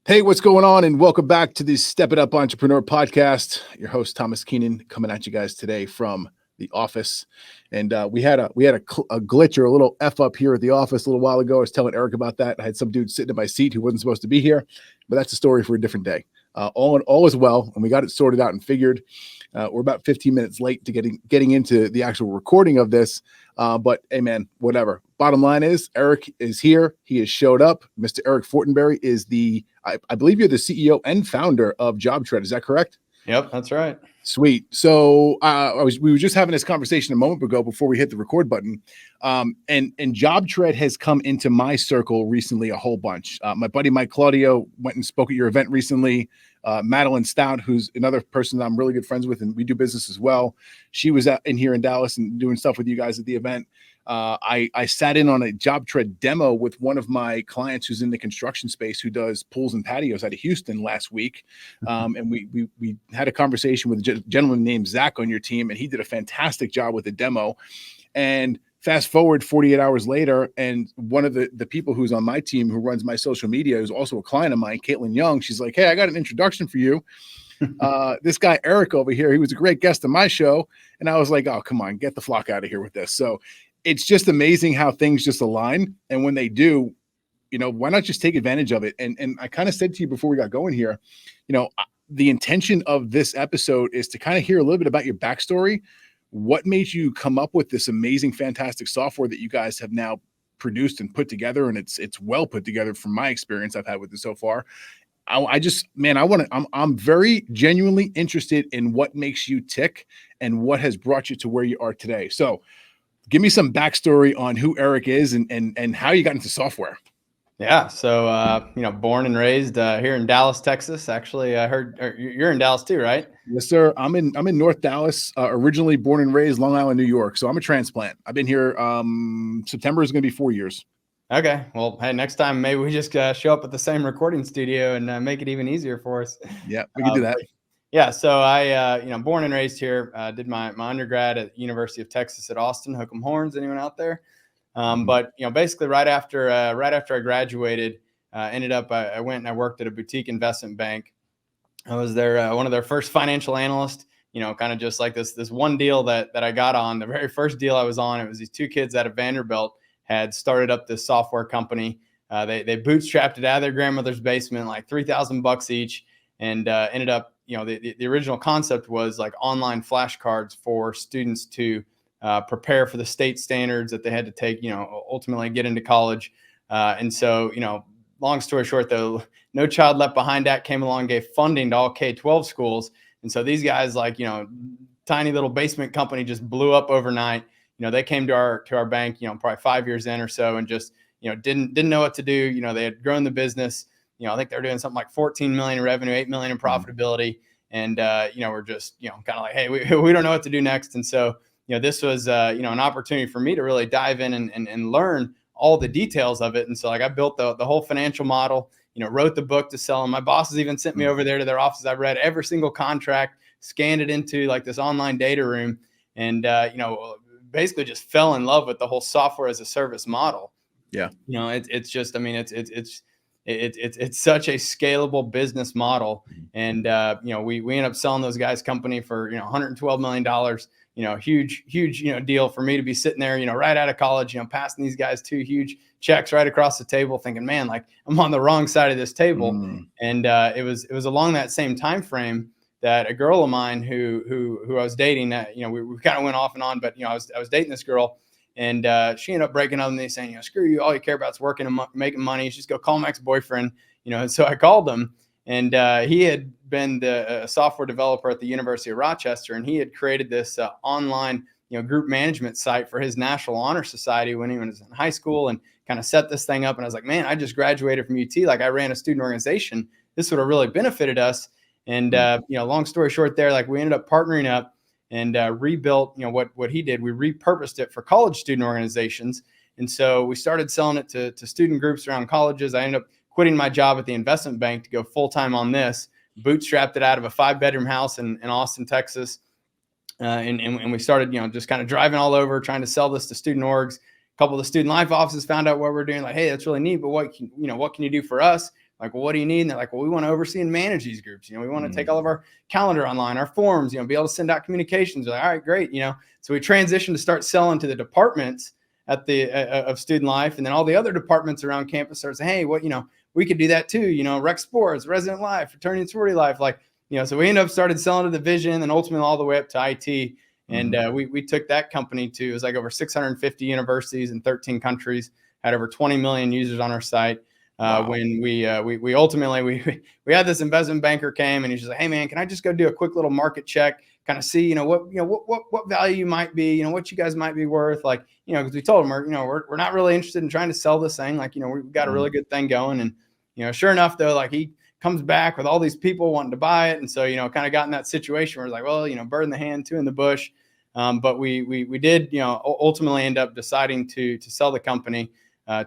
Hey, what's going on? And welcome back to the Step It Up Entrepreneur Podcast. Your host Tomas Keenan coming at you guys today from the office. And we had a glitch or a little F up here at the office a little while ago. I was telling Eric about that. I had some dude sitting in my seat who wasn't supposed to be here, but that's a story for a different day. All is well, and we got it sorted out and figured. We're about 15 minutes late to getting into the actual recording of this. But hey, man, whatever. Bottom line is Eric is here. He has showed up. Mr. Eric Fortenberry is I believe you're the CEO and founder of JobTread. Is that correct? Yep, that's right. Sweet. So we were just having this conversation a moment ago before we hit the record button. And JobTread has come into my circle recently a whole bunch. My buddy Mike Claudio went and spoke at your event recently. Madeline Stout, who's another person that I'm really good friends with, and we do business as well. She was in here in Dallas and doing stuff with you guys at the event. I sat in on a JobTread demo with one of my clients who's in the construction space, who does pools and patios out of Houston last week. And we had a conversation with a gentleman named Zach on your team, and he did a fantastic job with the demo. And fast forward 48 hours later, and one of the people who's on my team who runs my social media is also a client of mine, Caitlin Young. She's like, "Hey, I got an introduction for you. This guy, Eric over here, he was a great guest on my show." And I was like, "Oh, come on, get the flock out of here with this." So it's just amazing how things just align. And when they do, why not just take advantage of it? And I kind of said to you before we got going here, the intention of this episode is to kind of hear a little bit about your backstory. What made you come up with this amazing, fantastic software that you guys have now produced and put together? And it's well put together from my experience I've had with it so far. I'm very genuinely interested in what makes you tick and what has brought you to where you are today. So give me some backstory on who Eric is and how you got into software. Yeah. So, born and raised here in Dallas, Texas. Actually, I heard you're in Dallas too, right? Yes, sir. I'm in North Dallas, originally born and raised Long Island, New York. So I'm a transplant. I've been here. September is going to be 4 years. Okay. Well, hey, next time maybe we just show up at the same recording studio and make it even easier for us. Yeah, we can do that. Yeah. So I, born and raised here, did my undergrad at University of Texas at Austin. Hook 'em horns. Anyone out there? But basically right after I graduated, ended up, I went and I worked at a boutique investment bank. I was there, one of their first financial analysts, kind of just like this one deal that I got on. The very first deal I was on, it was these two kids out of Vanderbilt had started up this software company. They bootstrapped it out of their grandmother's basement, like $3,000 each, and ended up, the original concept was like online flashcards for students to prepare for the state standards that they had to take, ultimately get into college. And so, long story short, though, No Child Left Behind Act came along, gave funding to all K-12 schools. And so these guys, like, tiny little basement company just blew up overnight. They came to our bank, probably 5 years in or so, and just, didn't know what to do. They had grown the business. I think they were doing something like 14 million in revenue, 8 million in profitability. And, we're just, kind of like, hey, we don't know what to do next. And so, this was, an opportunity for me to really dive in and learn all the details of it. And so, like, I built the whole financial model, wrote the book to sell them. My bosses even sent me over there to their office. I read every single contract, scanned it into like this online data room, and, basically just fell in love with the whole software as a service model. Yeah. It's just, it's such a scalable business model. And, we ended up selling those guys company for, $112 million, huge, deal for me to be sitting there, right out of college, passing these guys two huge checks right across the table, thinking, man, like I'm on the wrong side of this table. And, it was along that same time frame that a girl of mine who I was dating, we kind of went off and on, but, I was dating this girl, and she ended up breaking up with me saying, screw you, all you care about is working and making money. Just go call my ex-boyfriend, And so I called him, and he had been the software developer at the University of Rochester, and he had created this online, group management site for his National Honor Society when he was in high school, and kind of set this thing up. And I was like, man, I just graduated from UT. Like, I ran a student organization. This would have really benefited us. And, long story short there, like, we ended up partnering up and rebuilt, what he did. We repurposed it for college student organizations. And so we started selling it to student groups around colleges. I ended up quitting my job at the investment bank to go full-time on this, bootstrapped it out of a 5-bedroom house in Austin, Texas. And we started, just kind of driving all over, trying to sell this to student orgs. A couple of the student life offices found out what we're doing. Like, hey, that's really neat, but what can you do for us? Like, well, what do you need? And they're like, well, we want to oversee and manage these groups. We want to take all of our calendar online, our forms, be able to send out communications. They're like, all right, great. So we transitioned to start selling to the departments at the of student life, and then all the other departments around campus start saying, hey, what we could do that too. Rec sports, resident life, fraternity and sorority life, like so we ended up started selling to the vision, and ultimately all the way up to IT. And we took that company to, it was like over 650 universities in 13 countries, had over 20 million users on our site. Wow. When we ultimately we had this investment banker came, and he's just like, hey man, can I just go do a quick little market check, kind of see what value you might be, what you guys might be worth, like because we told him we're not really interested in trying to sell this thing, like we've got a really good thing going. And sure enough though, like he comes back with all these people wanting to buy it, and so kind of got in that situation where it's like, well, bird in the hand, two in the bush. But we did ultimately end up deciding to sell the company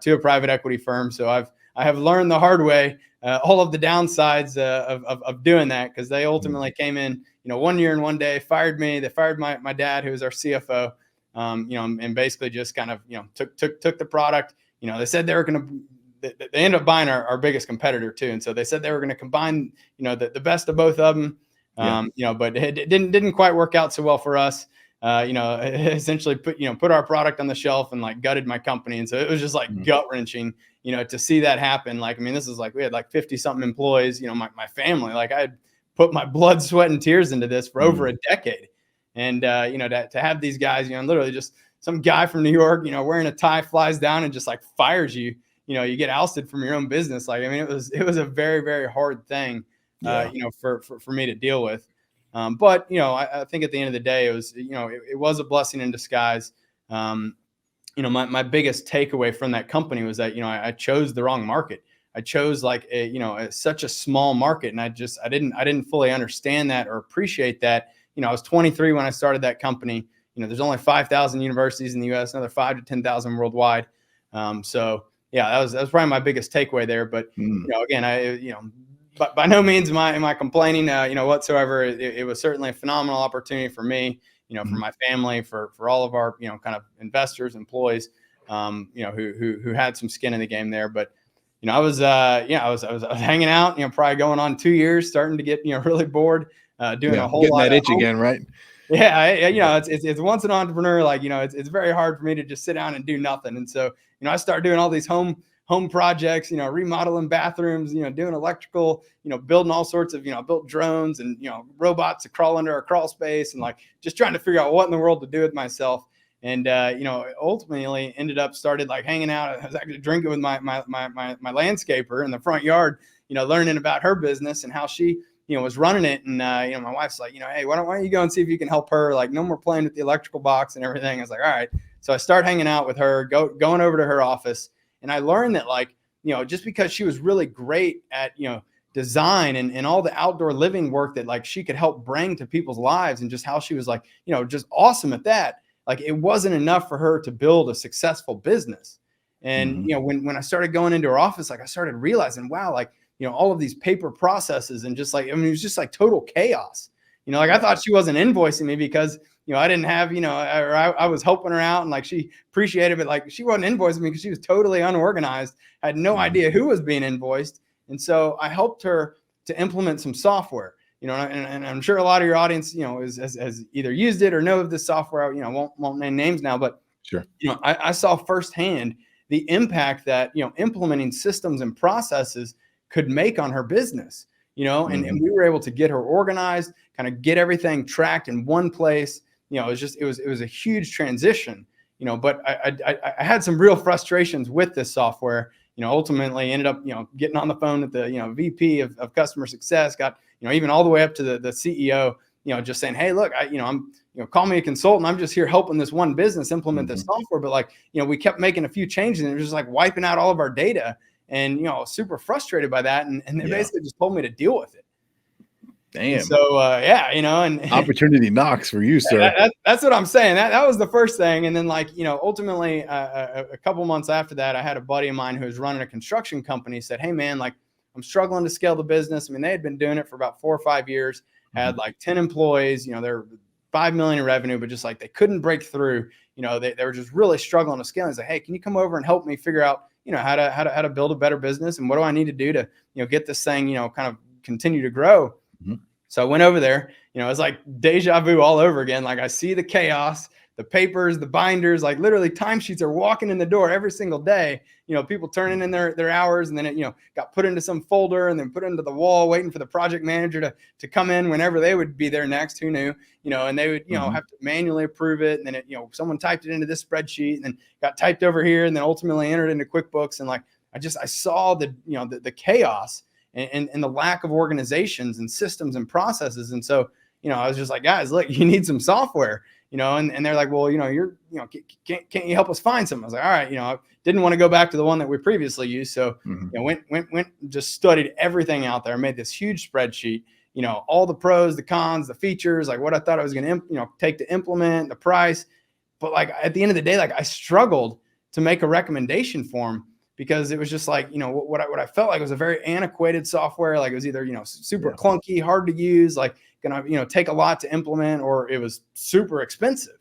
to a private equity firm. So I have learned the hard way all of the downsides of doing that, because they ultimately came in 1 year and 1 day, fired me. They fired my dad, who was our CFO, and basically just kind of took the product. They said they were going to. They ended up buying our biggest competitor too, and so they said they were going to combine the best of both of them. But it didn't quite work out so well for us. Essentially put our product on the shelf and like gutted my company. And so it was just like gut wrenching, to see that happen. Like, I mean, this is like, we had like 50 something employees, my family, like I had put my blood, sweat and tears into this for over a decade. And, to have these guys, literally just some guy from New York, wearing a tie flies down and just like fires you, you get ousted from your own business. Like, I mean, it was a very, very hard thing, for me to deal with. But I think at the end of the day, it was, it was a blessing in disguise. My biggest takeaway from that company was that, I chose the wrong market. I chose like such a small market, and I didn't fully understand that or appreciate that. I was 23 when I started that company. There's only 5,000 universities in the U.S., another 5 to 10,000 worldwide. So yeah, that was probably my biggest takeaway there. But again, but by no means am I complaining, whatsoever. It was certainly a phenomenal opportunity for me, for my family, for all of our, kind of investors, employees, who had some skin in the game there. But, I was hanging out, probably going on 2 years, starting to get, really bored, doing a whole getting lot that itch again, right? Yeah. It's once an entrepreneur, like, it's very hard for me to just sit down and do nothing. And so, I started doing all these home projects, remodeling bathrooms, doing electrical, building all sorts of, built drones and, robots to crawl under our crawl space, and like just trying to figure out what in the world to do with myself. And, ultimately ended up started like hanging out. I was actually drinking with my landscaper in the front yard, learning about her business and how she, was running it. And, my wife's like, hey, why don't you go and see if you can help her? Like, no more playing with the electrical box and everything. I was like, all right. So I started hanging out with her, going over to her office. And I learned that, like, just because she was really great at, design and all the outdoor living work that like she could help bring to people's lives, and just how she was like, just awesome at that. Like, it wasn't enough for her to build a successful business. And, when I started going into her office, like I started realizing, wow, like, all of these paper processes, and just like, I mean, it was just like total chaos. Like I thought she wasn't invoicing me because, I didn't have, or I was helping her out, and like she appreciated it, like she wasn't invoicing me because she was totally unorganized, had no idea who was being invoiced. And so I helped her to implement some software, and I'm sure a lot of your audience, has either used it or know of this software. Won't name names now, but sure. I saw firsthand the impact that, implementing systems and processes could make on her business, and we were able to get her organized, kind of get everything tracked in one place. It was a huge transition, but I had some real frustrations with this software. Ultimately ended up, getting on the phone with the, VP of customer success, got, even all the way up to the CEO, just saying, hey, look, I'm, call me a consultant. I'm just here helping this one business implement this software. But like, we kept making a few changes, and it was just like wiping out all of our data, and, super frustrated by that. And they basically just told me to deal with it. Damn. And so, and opportunity knocks for you, sir. That's what I'm saying. That was the first thing. And then like, ultimately a couple months after that, I had a buddy of mine who was running a construction company, said, hey man, like I'm struggling to scale the business. I mean, they had been doing it for about 4 or 5 years, had like 10 employees, they're 5 million in revenue, but just like they couldn't break through, they were just really struggling to scale. He's like, hey, can you come over and help me figure out, how to build a better business, and what do I need to do to, get this thing, kind of continue to grow. Mhm. So I went over there, it's like deja vu all over again. Like I see the chaos, the papers, the binders, like literally timesheets are walking in the door every single day. People turning in their hours, and then it, got put into some folder and then put into the wall, waiting for the project manager to come in whenever they would be there next. Who knew? And they would, have to manually approve it. And then it, someone typed it into this spreadsheet and then got typed over here and then ultimately entered into QuickBooks. And like, I saw the chaos and the lack of organizations and systems and processes. And so, I was just like, guys, look, you need some software, and they're like, well, can't you help us find some? I was like, all right, I didn't want to go back to the one that we previously used. So, went, just studied everything out there, made this huge spreadsheet, all the pros, the cons, the features, like what I thought I was going to, take to implement, the price. But like, at the end of the day, like I struggled to make a recommendation form, because it was just like, what I felt like was a very antiquated software. Like it was either, super clunky, hard to use, like gonna, take a lot to implement, or it was super expensive.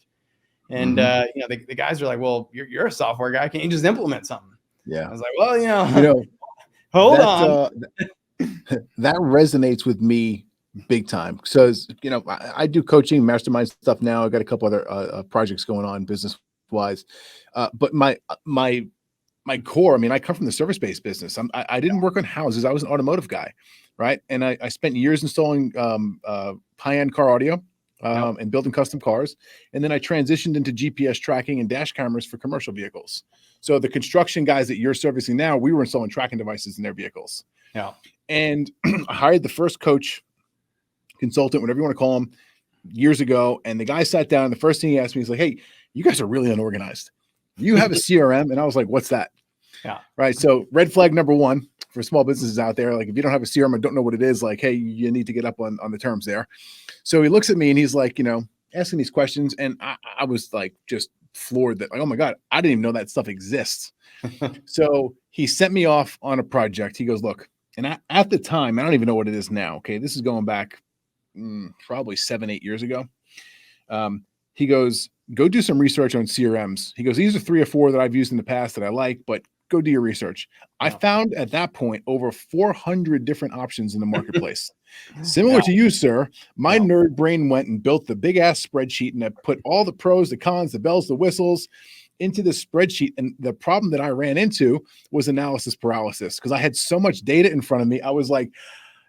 And, the guys are like, well, you're a software guy. Can't you just implement something? Yeah. I was like, well, hold on. That resonates with me big time, because, I do coaching, mastermind stuff now. I got a couple other projects going on business wise. But my core, I come from the service-based business. I didn't work on houses. I was an automotive guy, right? And I spent years installing high-end car audio and building custom cars. And then I transitioned into GPS tracking and dash cameras for commercial vehicles. So the construction guys that you're servicing now, we were installing tracking devices in their vehicles. Yeah. And I hired the first coach, consultant, whatever you want to call him, years ago. And the guy sat down. And the first thing he asked me, he's like, hey, you guys are really unorganized. You have a CRM? And I was like, what's that? Yeah. Right. So red flag number one for small businesses out there, like if you don't have a CRM and don't know what it is, like, hey, you need to get up on the terms there. So he looks at me and he's like, asking these questions. And I was like, just floored that, like, oh my God, I didn't even know that stuff exists. So he sent me off on a project. He goes, look, and at the time, I don't even know what it is now. Okay. This is going back probably 7-8 years ago. He goes, go do some research on CRMs. He goes, these are 3 or 4 that I've used in the past that I like, but go do your research. I found at that point over 400 different options in the marketplace. Similar to you, sir, my nerd brain went and built the big ass spreadsheet, and I put all the pros, the cons, the bells, the whistles into the spreadsheet. And the problem that I ran into was analysis paralysis, because I had so much data in front of me. I was like,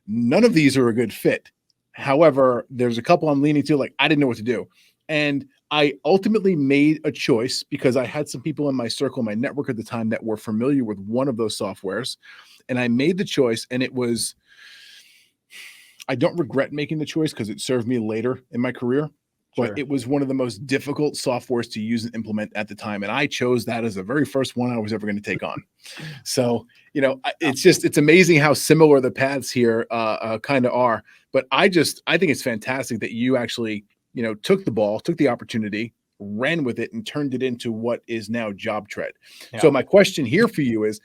none of these are a good fit. However, there's a couple I'm leaning to, like I didn't know what to do. And I ultimately made a choice because I had some people in my circle, my network at the time, that were familiar with one of those softwares. And I made the choice, and I don't regret making the choice because it served me later in my career, but it was one of the most difficult softwares to use and implement at the time. And I chose that as the very first one I was ever going to take on. So, it's amazing how similar the paths here kind of are. But I think it's fantastic that you actually, took the ball, took the opportunity, ran with it, and turned it into what is now JobTread. Yeah. So my question here for you is,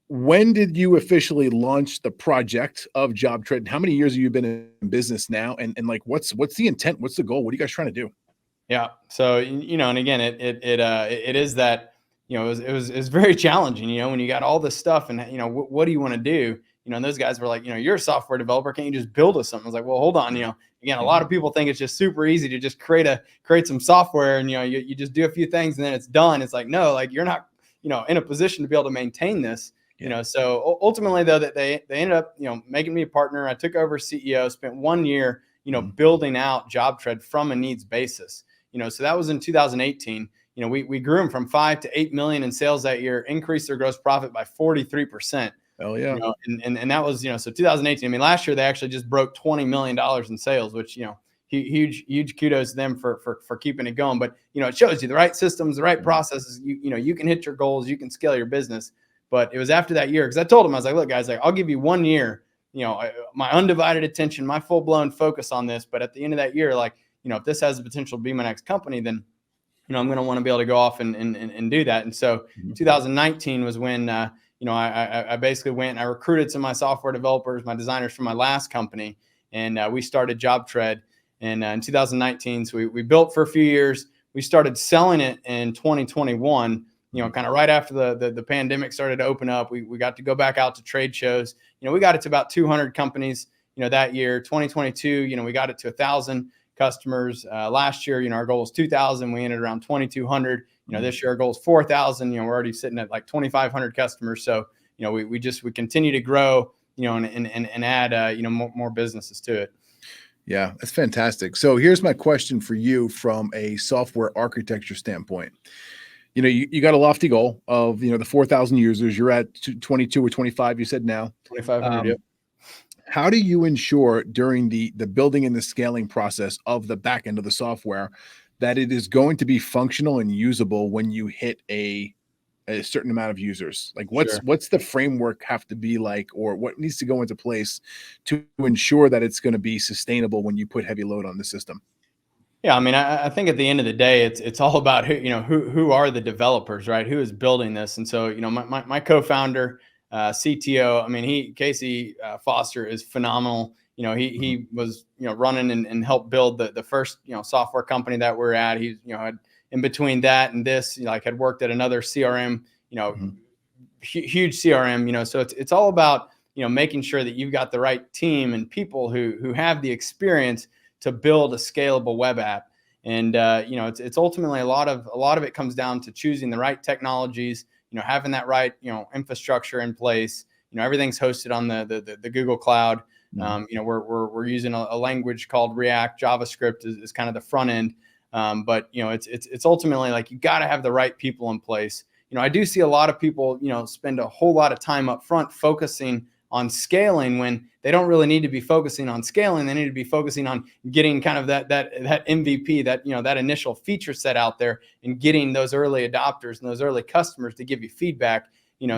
when did you officially launch the project of JobTread? How many years have you been in business now? And like, what's the intent? What's the goal? What are you guys trying to do? Yeah. So, and again, it is that, it was very challenging, when you got all this stuff and, what do you want to do? And those guys were like, you're a software developer. Can't you just build us something? I was like, well, hold on. Again, a lot of people think it's just super easy to just create some software and, you just do a few things and then it's done. It's like, no, like you're not, in a position to be able to maintain this. So ultimately though, that they ended up, making me a partner. I took over CEO, spent 1 year, building out JobTread from a needs basis, so that was in 2018. We grew them from 5 to 8 million in sales that year, increased their gross profit by 43%. Oh yeah. And that was, so 2018, last year they actually just broke $20 million in sales, which, huge kudos to them for keeping it going. But, it shows you the right systems, the right processes, you can hit your goals, you can scale your business. But it was after that year, because I told them, I was like, look, guys, I'll give you 1 year, my undivided attention, my full blown focus on this. But at the end of that year, like, if this has the potential to be my next company, then, I'm going to want to be able to go off and do that. And so 2019 was when, I basically went and I recruited some of my software developers, my designers from my last company, and we started JobTread in 2019. So we built for a few years. We started selling it in 2021. kind of right after the pandemic started to open up, we got to go back out to trade shows. We got it to about 200 companies, that year. 2022, we got it to 1,000 customers. Last year, our goal was 2,000. We ended around 2,200. This year our goal is 4,000. We're already sitting at like 2,500 customers. So, we continue to grow, and add, more businesses to it. Yeah, that's fantastic. So here's my question for you from a software architecture standpoint. You got a lofty goal of, the 4,000 users. You're at 22 or 25, you said now. 2,500. Yep. How do you ensure during the building and the scaling process of the back end of the software that it is going to be functional and usable when you hit a certain amount of users? Like what's the framework have to be like, or what needs to go into place to ensure that it's going to be sustainable when you put heavy load on the system? Yeah, I mean, I think at the end of the day, it's all about who are the developers, right? Who is building this? And so, my co-founder, CTO, I mean, Casey Foster is phenomenal. He was running and helped build the first software company that we're at. He had, in between that and this, had worked at another CRM, huge CRM. So it's all about making sure that you've got the right team and people who have the experience to build a scalable web app. And it's ultimately a lot of it comes down to choosing the right technologies, having that right infrastructure in place. Everything's hosted on the Google Cloud. We're using a language called React. JavaScript is kind of the front end. But it's ultimately like you got to have the right people in place. I do see a lot of people spend a whole lot of time up front focusing on scaling when they don't really need to be focusing on scaling. They need to be focusing on getting kind of that MVP, that initial feature set out there, and getting those early adopters and those early customers to give you feedback.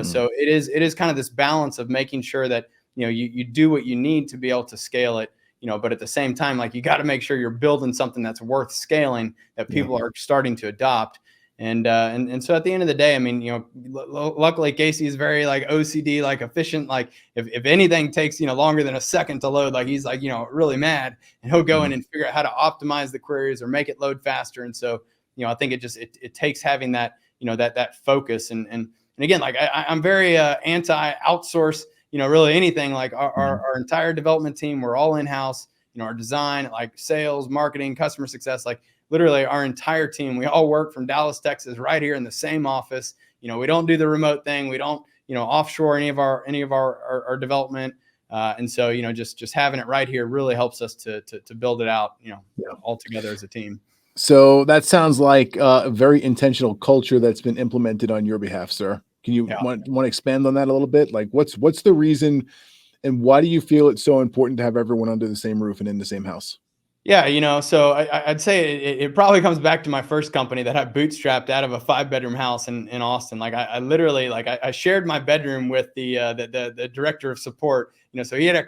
So it is kind of this balance of making sure that you do what you need to be able to scale it. But at the same time, like, you got to make sure you're building something that's worth scaling, that people are starting to adopt. And so at the end of the day, I mean, luckily Casey is very like OCD, like efficient. Like if anything takes, longer than a second to load, like he's like, really mad, and he'll go in and figure out how to optimize the queries or make it load faster. And so, I think it takes having that, that focus. And again, like I'm very anti outsource, really anything. Like our entire development team, we're all in-house, our design, like sales, marketing, customer success, like literally our entire team, we all work from Dallas, Texas, right here in the same office. We don't do the remote thing. We don't, offshore any of our development. And so, just having it right here really helps us to build it out, all together as a team. So that sounds like a very intentional culture that's been implemented on your behalf, sir. Can you want to expand on that a little bit? Like what's the reason, and why do you feel it's so important to have everyone under the same roof and in the same house? Yeah, so I'd say it probably comes back to my first company that I bootstrapped out of a 5-bedroom house in Austin. Like I literally, like I shared my bedroom with the director of support. So he had a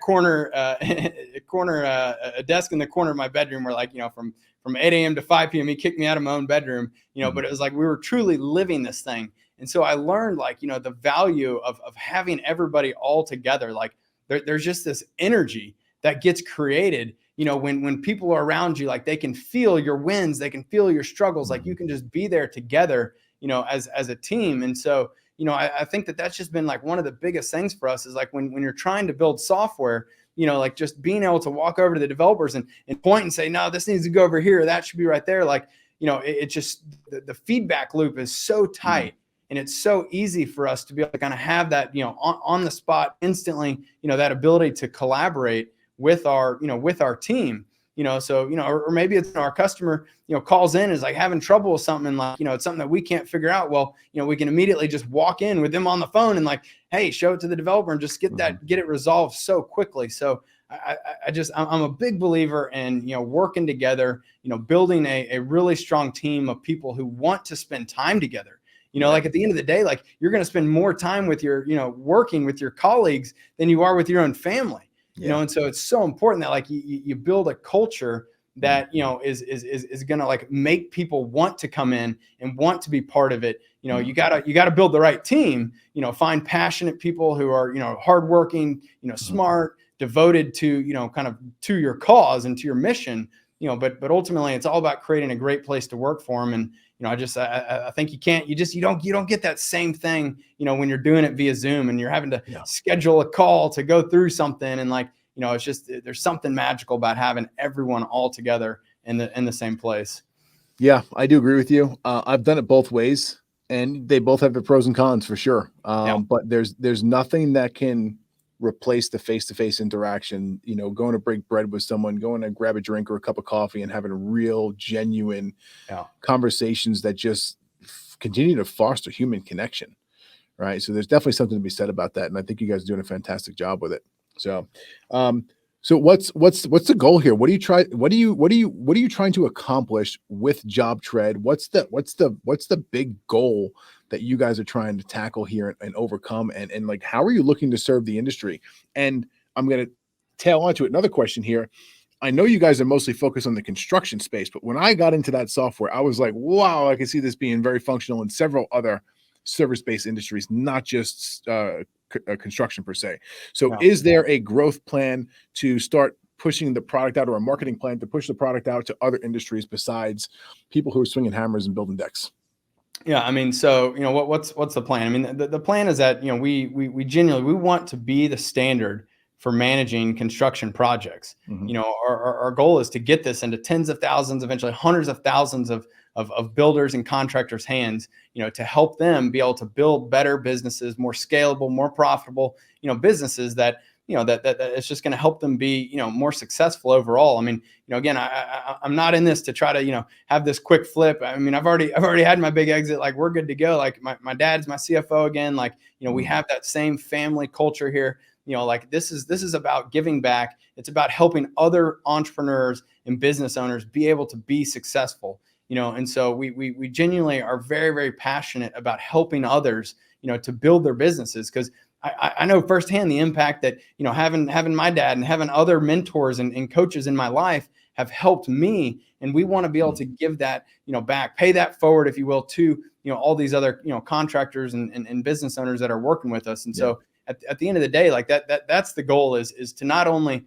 desk in the corner of my bedroom where, like, from 8 a.m. to 5 p.m. he kicked me out of my own bedroom. But it was like we were truly living this thing. And so I learned, like, the value of having everybody all together. Like there's just this energy that gets created. When people are around you, like they can feel your wins, they can feel your struggles, like you can just be there together, as a team. And so, I think that's just been like one of the biggest things for us is like when you're trying to build software, like just being able to walk over to the developers and point and say, no, this needs to go over here. That should be right there. Like, it just, the feedback loop is so tight. And it's so easy for us to be able to kind of have that, on the spot instantly, that ability to collaborate with our team, so, or maybe it's our customer, calls in, is like having trouble with something, and like, it's something that we can't figure out. Well, we can immediately just walk in with them on the phone and like, hey, show it to the developer and just get it resolved so quickly. So I'm a big believer in, working together, building a really strong team of people who want to spend time together. Like at the end of the day, like you're going to spend more time with your, working with your colleagues than you are with your own family. And so it's so important that like you build a culture that, is going to like make people want to come in and want to be part of it. You gotta build the right team, find passionate people who are, hardworking, smart, devoted to, kind of to your cause and to your mission. but ultimately it's all about creating a great place to work for them. And, I think you don't get that same thing, when you're doing it via Zoom and you're having to schedule a call to go through something. And it's just, there's something magical about having everyone all together in the same place. Yeah, I do agree with you. I've done it both ways, and they both have their pros and cons for sure. But there's nothing that can replace the face-to-face interaction, going to break bread with someone, going to grab a drink or a cup of coffee and having a real genuine conversations that just continue to foster human connection. Right. So there's definitely something to be said about that. And I think you guys are doing a fantastic job with it. So, so what's the goal here? What are you trying to accomplish with JobTread? What's the big goal that you guys are trying to tackle here and overcome? And like, how are you looking to serve the industry? And I'm going to tail on to another question here. I know you guys are mostly focused on the construction space, but when I got into that software, I was like, wow, I can see this being very functional in several other service-based industries, not just construction per se. So is there a growth plan to start pushing the product out, or a marketing plan to push the product out to other industries besides people who are swinging hammers and building decks? Yeah, I mean, so what's the plan? I mean, the plan is that we genuinely want to be the standard for managing construction projects. Mhm. Our goal is to get this into tens of thousands, eventually hundreds of thousands of builders and contractors' hands, to help them be able to build better businesses, more scalable, more profitable, businesses that that it's just going to help them be, more successful overall. I mean, again, I'm not in this to try to, have this quick flip. I mean, I've already had my big exit. Like, we're good to go. Like, my dad's my CFO again. Like, we have that same family culture here. Like, this is about giving back. It's about helping other entrepreneurs and business owners be able to be successful. And so we genuinely are very, very passionate about helping others, to build their businesses. Because I know firsthand the impact that, having my dad and having other mentors and coaches in my life have helped me. And we want to be able to give that, back, pay that forward, if you will, to, all these other, contractors and business owners that are working with us. And so at the end of the day, like that's the goal is to not only,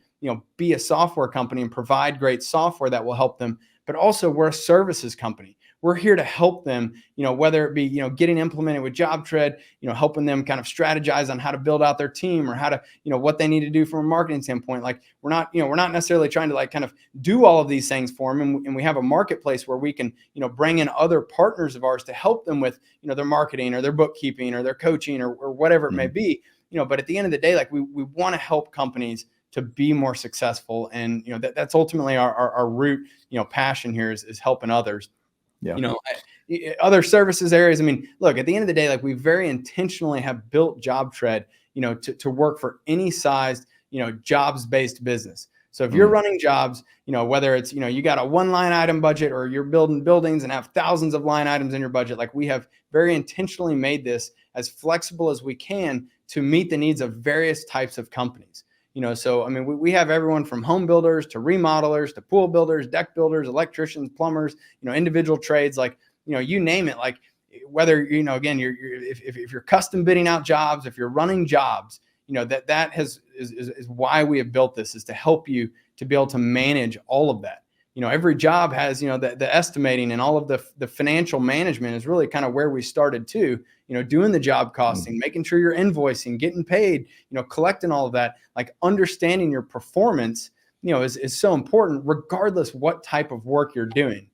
be a software company and provide great software that will help them, but also we're a services company. We're here to help them, whether it be, getting implemented with JobTread, helping them kind of strategize on how to build out their team, or how to, what they need to do from a marketing standpoint. Like, we're not necessarily trying to kind of do all of these things for them. And we have a marketplace where we can, bring in other partners of ours to help them with, their marketing or their bookkeeping or their coaching or whatever it may be, but at the end of the day, like, we want to help companies to be more successful. And, that's ultimately our root, passion here is helping others. Other services areas. I mean, look, at the end of the day, like, we very intentionally have built JobTread, to work for any sized, jobs-based business. So if you're running jobs, whether it's, you got a one line item budget, or you're building buildings and have thousands of line items in your budget, like, we have very intentionally made this as flexible as we can to meet the needs of various types of companies. So, I mean, we have everyone from home builders to remodelers to pool builders, deck builders, electricians, plumbers, individual trades, like, you name it. Like, whether, again, if you're custom bidding out jobs, if you're running jobs, is why we have built this, is to help you to be able to manage all of that. Every job has, the estimating and all of the financial management is really kind of where we started too, doing the job costing, making sure you're invoicing, getting paid, collecting all of that, like, understanding your performance, is so important regardless what type of work you're doing.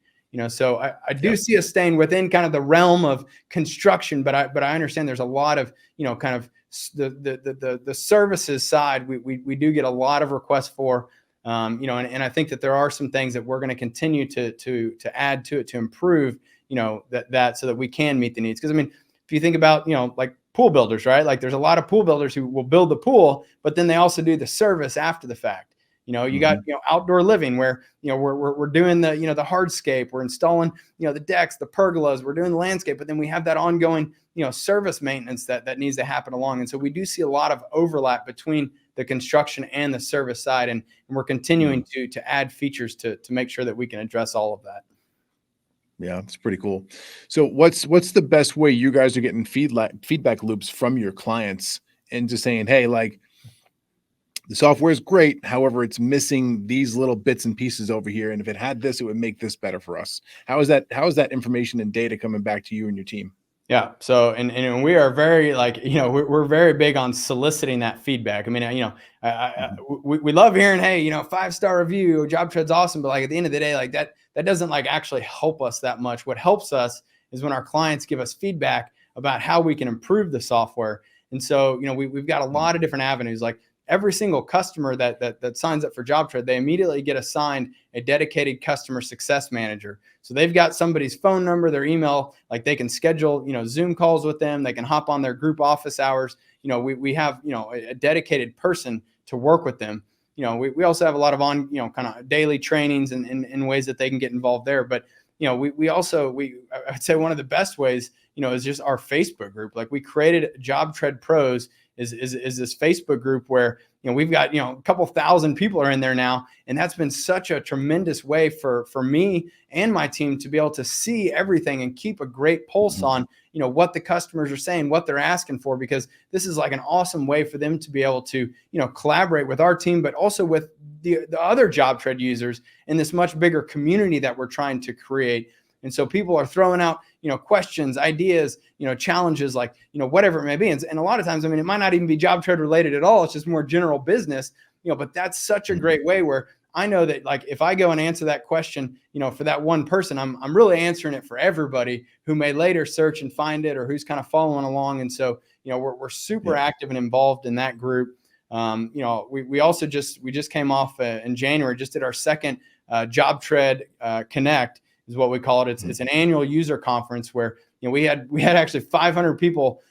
So I do see us staying within kind of the realm of construction, but I understand there's a lot of, kind of the services side. We do get a lot of requests for, and I think that there are some things that we're going to continue to add to it to improve, that so that we can meet the needs. Because, I mean, if you think about, like, pool builders, right? Like, there's a lot of pool builders who will build the pool, but then they also do the service after the fact. You got, outdoor living where, we're doing the, the hardscape, we're installing, the decks, the pergolas, we're doing the landscape, but then we have that ongoing, service maintenance that needs to happen along. And so we do see a lot of overlap between the construction and the service side. And we're continuing to add features to make sure that we can address all of that. Yeah, it's pretty cool. So what's the best way you guys are getting feedback loops from your clients, and just saying, hey, like, the software is great. However, it's missing these little bits and pieces over here. And if it had this, it would make this better for us. How is that information and data coming back to you and your team? Yeah. So, and we are very like, we're very big on soliciting that feedback. I mean, we love hearing, hey, 5-star review, job tread's awesome. But like at the end of the day, like that doesn't like actually help us that much. What helps us is when our clients give us feedback about how we can improve the software. And so, we've got a lot of different avenues. Like every single customer that signs up for JobTread, they immediately get assigned a dedicated customer success manager. So they've got somebody's phone number, their email, like they can schedule, Zoom calls with them. They can hop on their group office hours. We have, a dedicated person to work with them. We also have a lot of kind of daily trainings and in ways that they can get involved there. But, I'd say one of the best ways, is just our Facebook group. Like we created JobTread Pros is this Facebook group where, we've got, a couple thousand people are in there now. And that's been such a tremendous way for me and my team to be able to see everything and keep a great pulse on, what the customers are saying, what they're asking for, because this is like an awesome way for them to be able to, collaborate with our team, but also with the other JobTread users in this much bigger community that we're trying to create. And so people are throwing out, questions, ideas, challenges, like, whatever it may be. And a lot of times, I mean, it might not even be JobTread related at all. It's just more general business, but that's such a great way where I know that like, if I go and answer that question, for that one person, I'm really answering it for everybody who may later search and find it or who's kind of following along. And so, we're super active and involved in that group. We also just came off in January, just did our second JobTread Connect is what we call it. It's an annual user conference where, we had actually 500 people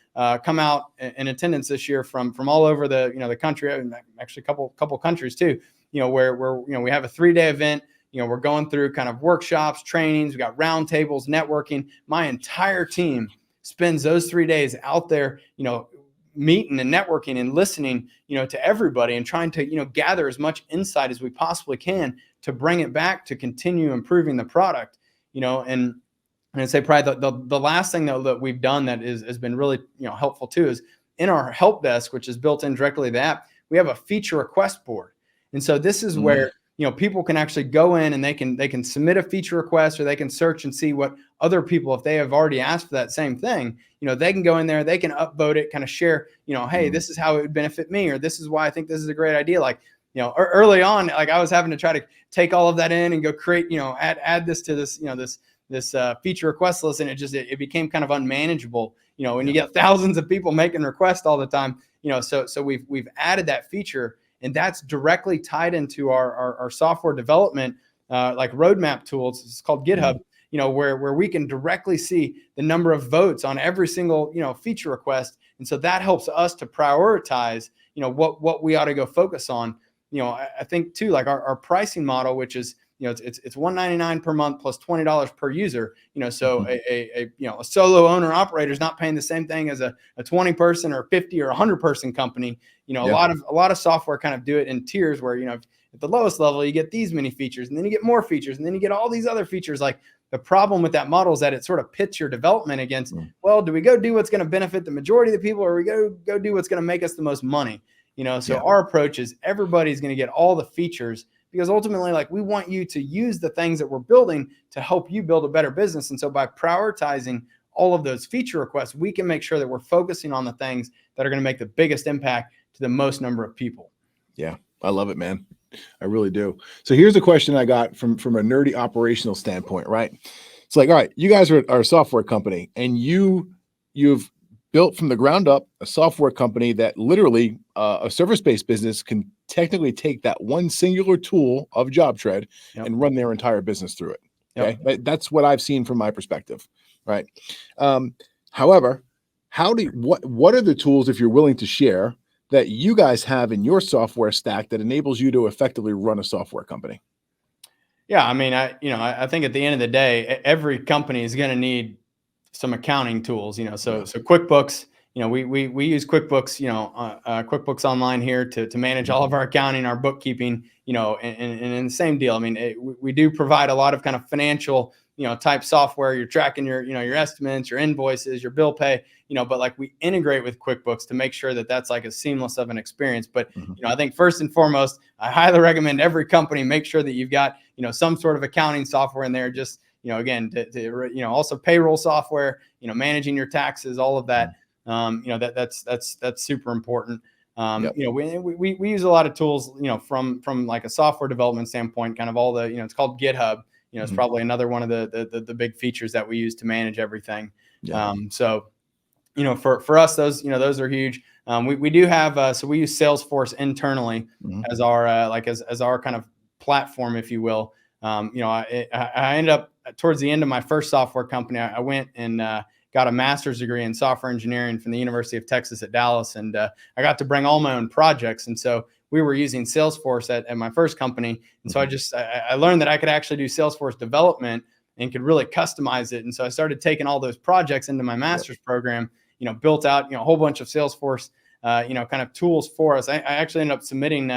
come out in attendance this year from all over the country, and actually a couple countries too, where we have a 3-day event. We're going through kind of workshops, trainings, we got roundtables, networking. My entire team spends those 3 days out there, meeting and networking and listening, to everybody and trying to, gather as much insight as we possibly can to bring it back to continue improving the product, and I'd say probably the last thing that we've done that has been really, helpful too is in our help desk, which is built in directly to the app, we have a feature request board. And so this is where, people can actually go in and they can submit a feature request, or they can search and see what other people, if they have already asked for that same thing, they can go in there, they can upvote it, kind of share, hey, this is how it would benefit me, or this is why I think this is a great idea. Like, early on, like I was having to try to take all of that in and go create, add this to this, this feature request list. And it became kind of unmanageable, when you get thousands of people making requests all the time, so we've added that feature, and that's directly tied into our software development, like roadmap tools. It's called GitHub, where we can directly see the number of votes on every single, feature request. And so that helps us to prioritize, what we ought to go focus on. I think too, like our pricing model, which is, it's $199 per month plus $20 per user. So a solo owner operator is not paying the same thing as a 20 person or 50 or 100 person company. A lot of software kind of do it in tiers where, at the lowest level, you get these many features, and then you get more features, and then you get all these other features. Like the problem with that model is that it sort of pits your development against, well, do we go do what's going to benefit the majority of the people, or we go do what's going to make us the most money? Our approach is everybody's going to get all the features, because ultimately, like, we want you to use the things that we're building to help you build a better business. And so by prioritizing all of those feature requests, we can make sure that we're focusing on the things that are going to make the biggest impact to the most number of people. Yeah, I love it, man. I really do. So here's a question I got from a nerdy operational standpoint, right? It's like, all right, you guys are a software company, and you've built from the ground up a software company that literally a service-based business can technically take that one singular tool of JobTread and run their entire business through it. Okay, that's what I've seen from my perspective, right? However, what are the tools, if you're willing to share, that you guys have in your software stack that enables you to effectively run a software company? Yeah, I mean, I think at the end of the day, every company is going to need some accounting tools, so QuickBooks, we use QuickBooks, QuickBooks Online here to manage all of our accounting, our bookkeeping, and in the same deal. I mean, we do provide a lot of kind of financial, type software. You're tracking your estimates, your invoices, your bill pay, but like we integrate with QuickBooks to make sure that that's like as seamless of an experience. But, I think first and foremost, I highly recommend every company make sure that you've got, some sort of accounting software in there. Just, again, also payroll software, managing your taxes, all of that. That's super important. We use a lot of tools, from like a software development standpoint, kind of all the, it's called GitHub. It's probably another one of the big features that we use to manage everything. So for us, those are huge. We do have, so we use Salesforce internally as our, as our kind of platform, if you will. I ended up towards the end of my first software company, I went and got a master's degree in software engineering from the University of Texas at Dallas. And I got to bring all my own projects. And so we were using Salesforce at my first company. And so I learned that I could actually do Salesforce development and could really customize it. And so I started taking all those projects into my master's program, built out, a whole bunch of Salesforce, kind of tools for us. I actually ended up submitting,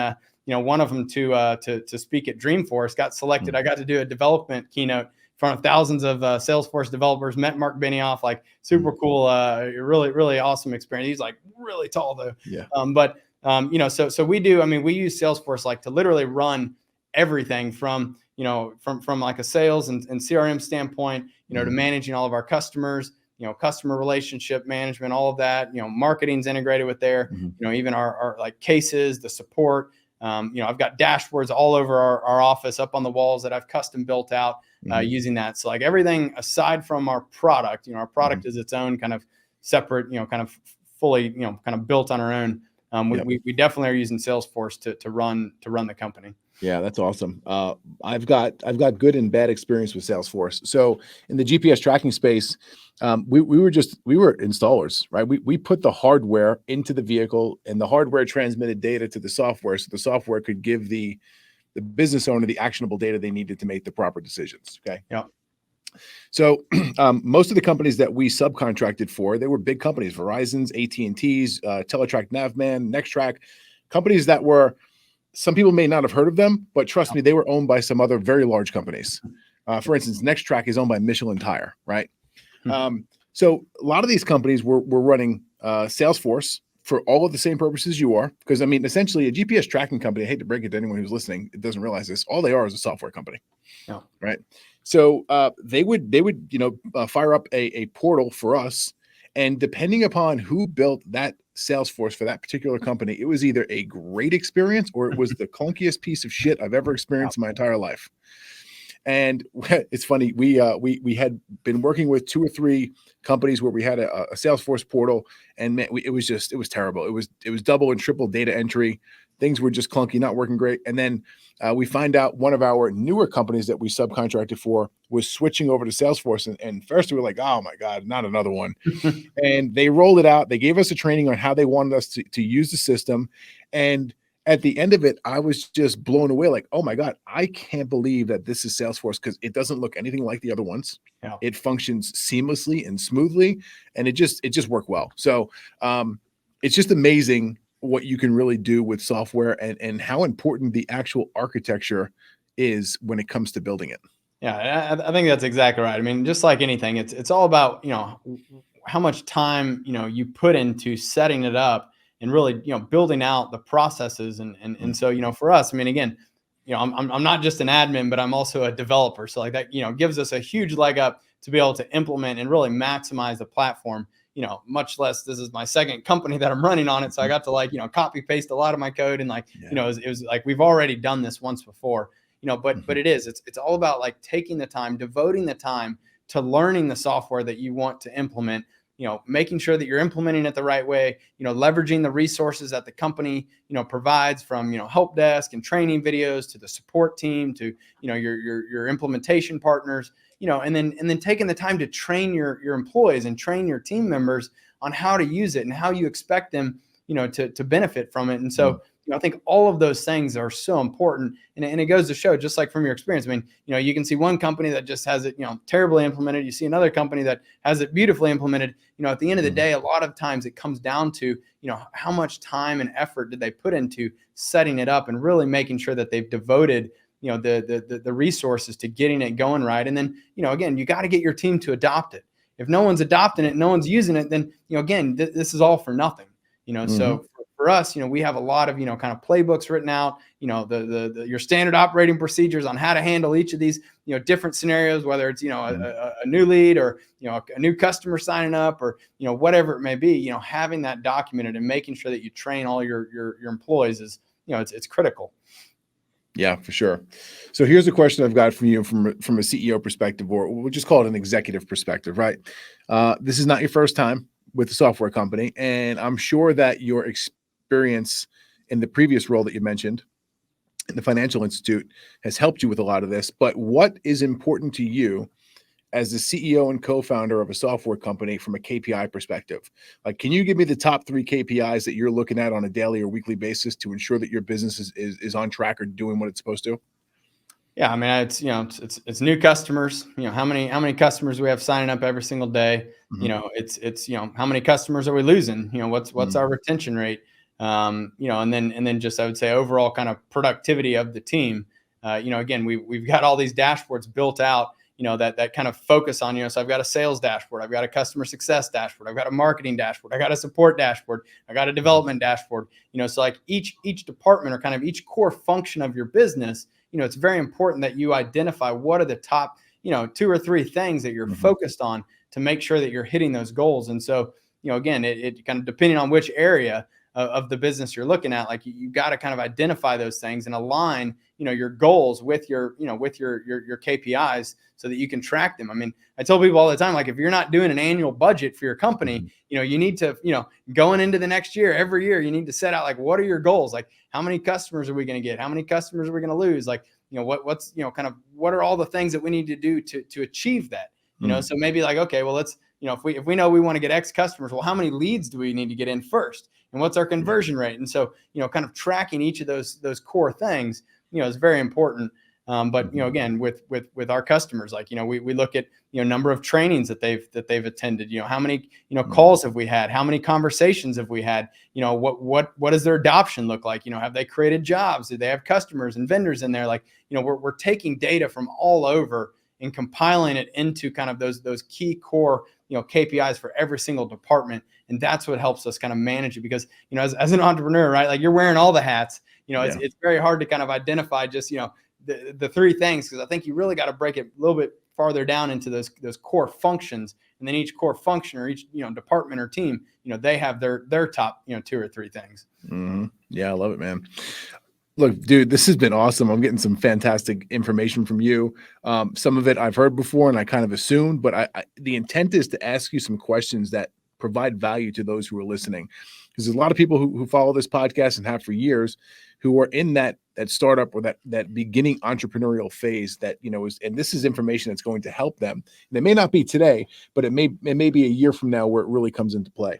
one of them to speak at Dreamforce, got selected. I got to do a development keynote in front of thousands of Salesforce developers, met Mark Benioff, like super cool, really, really awesome experience. He's like really tall though. So we do, we use Salesforce like to literally run everything from like a sales and CRM standpoint, to managing all of our customers, customer relationship management, all of that, marketing's integrated with there, even our like cases, the support. I've got dashboards all over our office up on the walls that I've custom built out using that. So like everything aside from our product, our product is its own kind of separate, kind of fully, kind of built on our own. We definitely are using Salesforce to run the company. Yeah, that's awesome. I've got good and bad experience with Salesforce. So in the GPS tracking space, we were installers, right? We put the hardware into the vehicle, and the hardware transmitted data to the software, so the software could give the business owner the actionable data they needed to make the proper decisions. Okay. Yeah. So most of the companies that we subcontracted for, they were big companies: Verizon's, AT&T's, Teletrack, Navman, Nextrack, companies that were. Some people may not have heard of them, but trust me, they were owned by some other very large companies. For instance, Nextrack is owned by Michelin Tire, right? So a lot of these companies were running Salesforce for all of the same purposes you are. Because, essentially a GPS tracking company, I hate to break it to anyone who's listening, it doesn't realize this, all they are is a software company, right? So they would fire up a portal for us. And depending upon who built that Salesforce for that particular company, it was either a great experience or it was the clunkiest piece of shit I've ever experienced in my entire life. And it's funny, we had been working with 2 or 3 companies where we had a Salesforce portal, and man, it was terrible. It was double and triple data entry. Things were just clunky, not working great. And then we find out one of our newer companies that we subcontracted for was switching over to Salesforce. And first we were like, oh my God, not another one. And they rolled it out. They gave us a training on how they wanted us to use the system. And at the end of it, I was just blown away. Like, oh my God, I can't believe that this is Salesforce, because it doesn't look anything like the other ones. Yeah. It functions seamlessly and smoothly, and it just worked well. So it's just amazing what you can really do with software and how important the actual architecture is when it comes to building it. Yeah, I think that's exactly right. Just like anything, it's all about, how much time, you put into setting it up and really, building out the processes. And so, for us, again, I'm not just an admin, but I'm also a developer. So like that, gives us a huge leg up to be able to implement and really maximize the platform. Much less, this is my second company that I'm running on it. So I got to copy paste a lot of my code, and it was like, we've already done this once before, but it's all about like taking the time, devoting the time to learning the software that you want to implement, making sure that you're implementing it the right way, leveraging the resources that the company, provides, from, help desk and training videos to the support team to, your implementation partners, and then taking the time to train your employees and train your team members on how to use it and how you expect them, to benefit from it. And so, I think all of those things are so important. And it goes to show, just like from your experience, I mean, you can see one company that just has it, terribly implemented. You see another company that has it beautifully implemented. At the end of the day, a lot of times it comes down to, how much time and effort did they put into setting it up and really making sure that they've devoted the resources to getting it going right. And then, again, you got to get your team to adopt it. If no one's adopting it, no one's using it, then, again, this is all for nothing, so for us, we have a lot of, kind of playbooks written out, your standard operating procedures on how to handle each of these, different scenarios, whether it's, a new lead or, a new customer signing up or, whatever it may be, having that documented and making sure that you train all your employees is, it's critical. Yeah, for sure. So here's a question I've got from you from a CEO perspective, or we'll just call it an executive perspective, right? This is not your first time with a software company, and I'm sure that your experience in the previous role that you mentioned in the financial institute has helped you with a lot of this. But what is important to you as the CEO and co-founder of a software company from a KPI perspective? Like, can you give me the top 3 KPIs that you're looking at on a daily or weekly basis to ensure that your business is on track or doing what it's supposed to? Yeah, I mean, it's new customers. How many customers we have signing up every single day. It's how many customers are we losing? What's our retention rate? And then just, I would say, overall kind of productivity of the team. Again, we've got all these dashboards built out, that kind of focus on, so I've got a sales dashboard, I've got a customer success dashboard, I've got a marketing dashboard, I got a support dashboard, I got a development dashboard, so like each department or kind of each core function of your business, it's very important that you identify what are the top, 2 or 3 things that you're focused on to make sure that you're hitting those goals. And so, again, it kind of depending on which area of the business you're looking at, like you got to kind of identify those things and align, your goals with your KPIs so that you can track them. I mean, I tell people all the time, like, if you're not doing an annual budget for your company, you need to, going into the next year, every year, you need to set out, like, what are your goals? Like, how many customers are we going to get? How many customers are we going to lose? Like, what's, kind of, what are all the things that we need to do to achieve that? So maybe like, okay, well, let's, if we know we want to get X customers, well, how many leads do we need to get in first? And what's our conversion rate? And so, kind of tracking each of those core things, is very important. But, again, with our customers, like, we look at, number of trainings that they've attended, how many, calls have we had? How many conversations have we had? What does their adoption look like? Have they created jobs? Do they have customers and vendors in there? Like, we're taking data from all over and compiling it into kind of those key core, KPIs for every single department. And that's what helps us kind of manage it, because, as an entrepreneur, right, like, you're wearing all the hats, it's very hard to kind of identify just, the 3 things. Cause I think you really got to break it a little bit farther down into those core functions. And then each core function or each, department or team, they have their top, 2 or 3 things. Yeah. I love it, man. Look, dude, this has been awesome. I'm getting some fantastic information from you. Some of it I've heard before and I kind of assumed, but the intent is to ask you some questions that provide value to those who are listening. Because there's a lot of people who follow this podcast and have for years, who are in that startup or that beginning entrepreneurial phase that, and this is information that's going to help them. And it may not be today, but it may be a year from now where it really comes into play.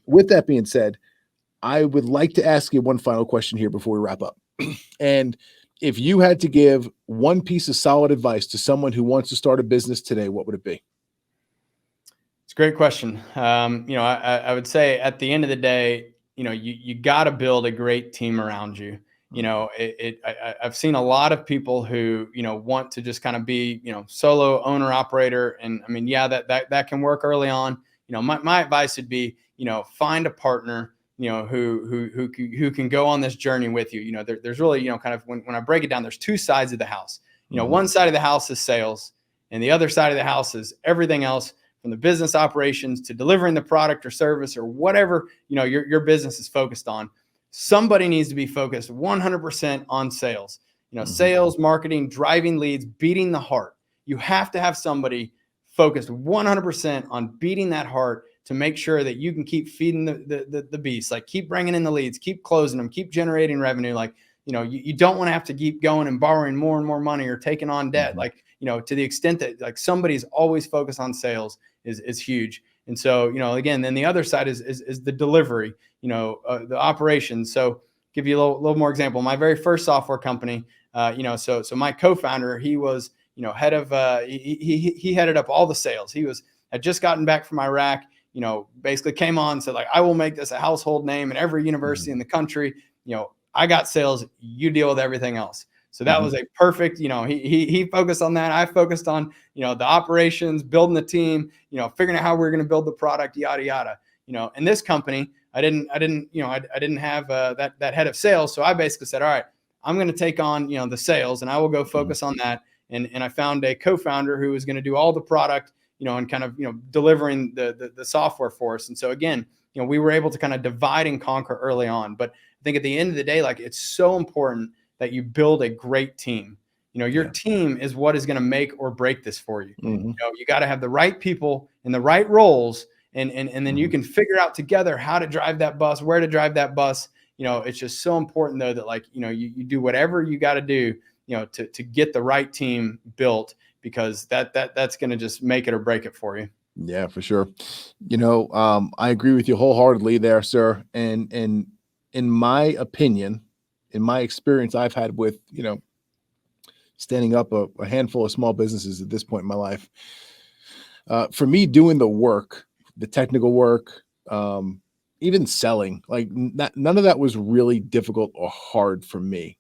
With that being said, I would like to ask you one final question here before we wrap up. And if you had to give one piece of solid advice to someone who wants to start a business today, what would it be? It's a great question. I would say at the end of the day, you got to build a great team around you. I've seen a lot of people who, want to just kind of be, solo owner operator. And I mean, yeah, that can work early on. My advice would be, find a partner, who can go on this journey with you. There's really, kind of when I break it down, there's 2 sides of the house. One side of the house is sales, and the other side of the house is everything else, from the business operations to delivering the product or service or whatever, your business is focused on. Somebody needs to be focused 100% on sales, sales, marketing, driving leads, beating the heart. You have to have somebody focused 100% on beating that heart to make sure that you can keep feeding the beast, like keep bringing in the leads, keep closing them, keep generating revenue. Like, you don't want to have to keep going and borrowing more and more money or taking on debt. Like, to the extent that, like, somebody's always focused on sales is huge. And so, again, then the other side is the delivery, the operations. So, give you a little more example. My very first software company, so my co-founder, he was, head of, he headed up all the sales. Had just gotten back from Iraq, basically came on and said, like, I will make this a household name in every university in the country. I got sales, you deal with everything else. So that was a perfect, he focused on that. I focused on, the operations, building the team, figuring out how we're going to build the product, yada, yada. In this company, I didn't have that head of sales. So I basically said, all right, I'm going to take on, the sales, and I will go focus on that. And I found a co-founder who was going to do all the product, and kind of, delivering the software for us. And so again, we were able to kind of divide and conquer early on. But I think at the end of the day, like, it's so important that you build a great team. Your team is what is going to make or break this for you. You got to have the right people in the right roles, and then you can figure out together how to drive that bus, where to drive that bus. It's just so important though that, like, you do whatever you got to do, to get the right team built, because that's going to just make it or break it for you. Yeah, for sure. I agree with you wholeheartedly there, sir. And in my opinion, in my experience I've had with, standing up a handful of small businesses at this point in my life, for me, doing the work, the technical work, even selling, like none of that was really difficult or hard for me.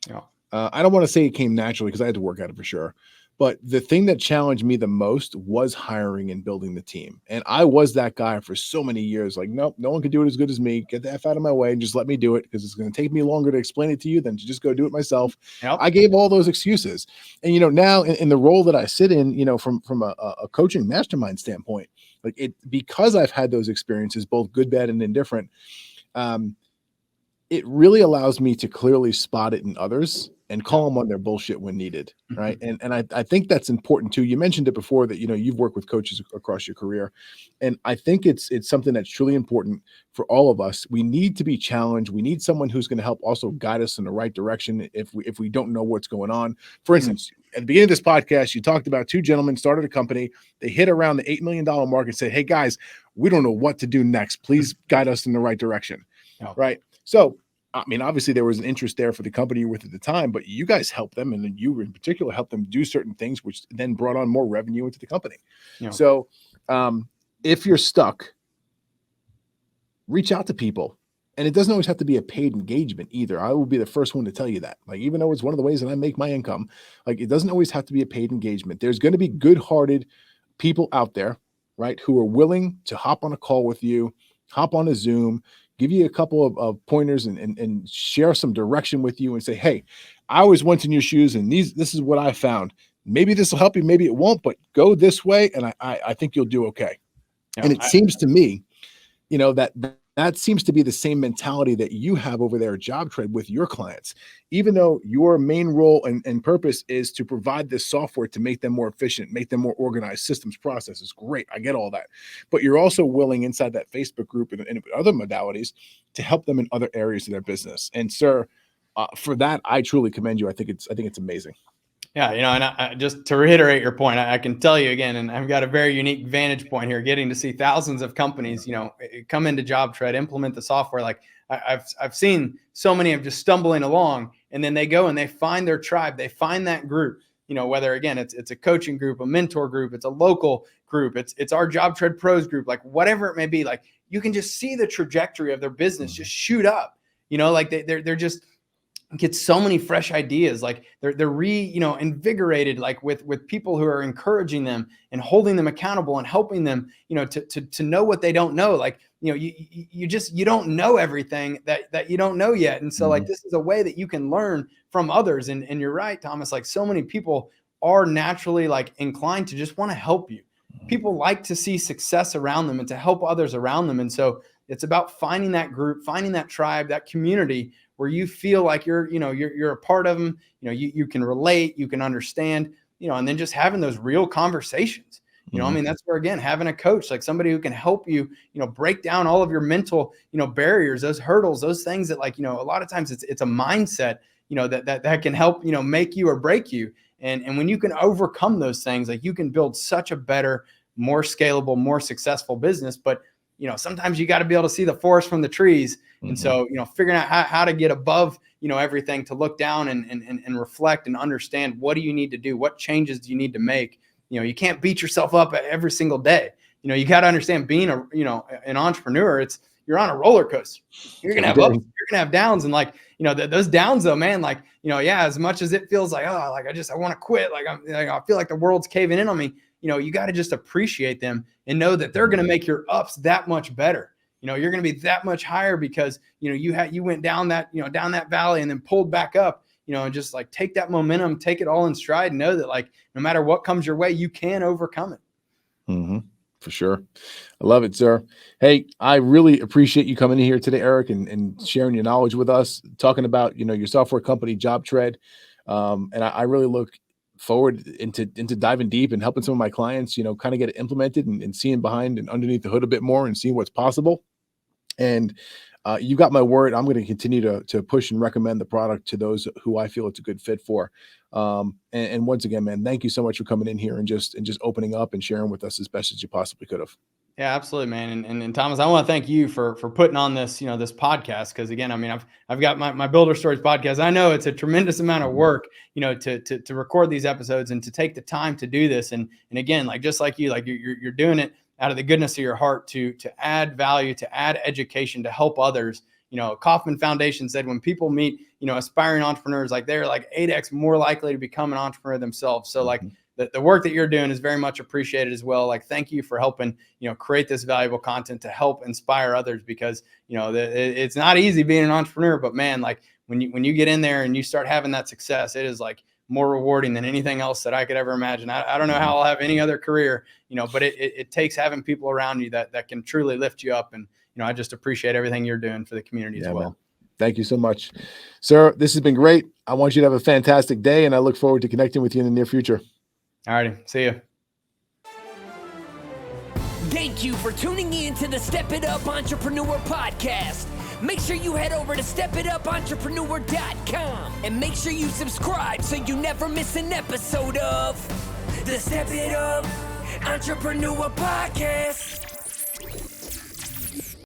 Yeah. I don't want to say it came naturally, because I had to work at it for sure. But the thing that challenged me the most was hiring and building the team. And I was that guy for so many years. Like, nope, no one can do it as good as me. Get the F out of my way and just let me do it, because it's going to take me longer to explain it to you than to just go do it myself. Yep. I gave all those excuses. And, now in the role that I sit in, from a coaching mastermind standpoint, like, because I've had those experiences, both good, bad, and indifferent, it really allows me to clearly spot it in others and call them on their bullshit when needed. Right. And I think that's important too. You mentioned it before that, you've worked with coaches across your career. And I think it's something that's truly important for all of us. We need to be challenged. We need someone who's going to help also guide us in the right direction if we don't know what's going on. For instance, at the beginning of this podcast, you talked about two gentlemen started a company. They hit around the $8 million mark and said, hey guys, we don't know what to do next. Please guide us in the right direction. Oh. Right. So, I mean, obviously there was an interest there for the company you were with at the time, but you guys helped them, and then you in particular helped them do certain things, which then brought on more revenue into the company. Yeah. So if you're stuck, reach out to people. And it doesn't always have to be a paid engagement either. I will be the first one to tell you that. Like, even though it's one of the ways that I make my income, like, it doesn't always have to be a paid engagement. There's going to be good-hearted people out there, right, who are willing to hop on a call with you, hop on a Zoom, give you a couple of pointers and share some direction with you and say, hey, I always went in your shoes, and this is what I found. Maybe this will help you, maybe it won't, but go this way, and I think you'll do okay. Yeah, and it seems to me, that seems to be the same mentality that you have over there at JobTread with your clients. Even though your main role and purpose is to provide this software to make them more efficient, make them more organized, systems, processes. Great. I get all that. But you're also willing inside that Facebook group and other modalities to help them in other areas of their business. And sir, for that, I truly commend you. I think it's amazing. Yeah, and I, just to reiterate your point, I can tell you again, and I've got a very unique vantage point here, getting to see thousands of companies, come into JobTread, implement the software. Like, I've seen so many of just stumbling along, and then they go and they find their tribe, they find that group. Whether again it's a coaching group, a mentor group, it's a local group, it's our JobTread Pros group, like whatever it may be. Like, you can just see the trajectory of their business just shoot up. Like they're just get so many fresh ideas. Like they're invigorated, like with people who are encouraging them and holding them accountable and helping them, to know what they don't know. Like, you don't know everything that you don't know yet. And so like, this is a way that you can learn from others. And you're right, Thomas, like so many people are naturally like inclined to just want to help you. People like to see success around them and to help others around them. And so it's about finding that group, finding that tribe, that community where you feel like you're a part of them, you can relate, you can understand, and then just having those real conversations, I mean, that's where, again, having a coach, like somebody who can help you, break down all of your mental, barriers, those hurdles, those things that, like, a lot of times it's a mindset, that can help, make you or break you. And when you can overcome those things, like, you can build such a better, more scalable, more successful business. But, sometimes you got to be able to see the forest from the trees. And so, figuring out how to get above, everything, to look down and reflect and understand, what do you need to do? What changes do you need to make? You can't beat yourself up every single day. You got to understand, being an entrepreneur, you're on a roller coaster. You're going to have ups, you're going to have downs. And those downs though, man, as much as it feels like, oh, I want to quit. I feel like the world's caving in on me. You got to just appreciate them and know that they're going to make your ups that much better. You're going to be that much higher because, you went down that valley and then pulled back up, and just take that momentum, take it all in stride, and know that no matter what comes your way, you can overcome it. For sure. I love it, sir. Hey, I really appreciate you coming in here today, Eric, and sharing your knowledge with us, talking about, your software company, JobTread. And I really look forward into diving deep and helping some of my clients, kind of get it implemented and seeing behind and underneath the hood a bit more and seeing what's possible. And you got my word. I'm going to continue to push and recommend the product to those who I feel it's a good fit for. And once again, man, thank you so much for coming in here and just opening up and sharing with us as best as you possibly could have. Yeah, absolutely, man. And Thomas, I want to thank you for putting on this, this podcast. Cause again, I've got my Builder Stories podcast. I know it's a tremendous amount of work, to record these episodes and to take the time to do this. And again, just like you, you're doing it out of the goodness of your heart to add value, to add education, to help others. Kauffman Foundation said when people meet, aspiring entrepreneurs, they're 8x more likely to become an entrepreneur themselves. So the work that you're doing is very much appreciated as well. Thank you for helping, create this valuable content to help inspire others, because, it's not easy being an entrepreneur, but man, when you get in there and you start having that success, it is more rewarding than anything else that I could ever imagine. I don't know how I'll have any other career, but it takes having people around you that can truly lift you up. And, I just appreciate everything you're doing for the community as well. Man. Thank you so much, sir. This has been great. I want you to have a fantastic day, and I look forward to connecting with you in the near future. All righty. See you. Thank you for tuning in to the Step It Up Entrepreneur Podcast. Make sure you head over to stepitupentrepreneur.com and make sure you subscribe so you never miss an episode of the Step It Up Entrepreneur Podcast.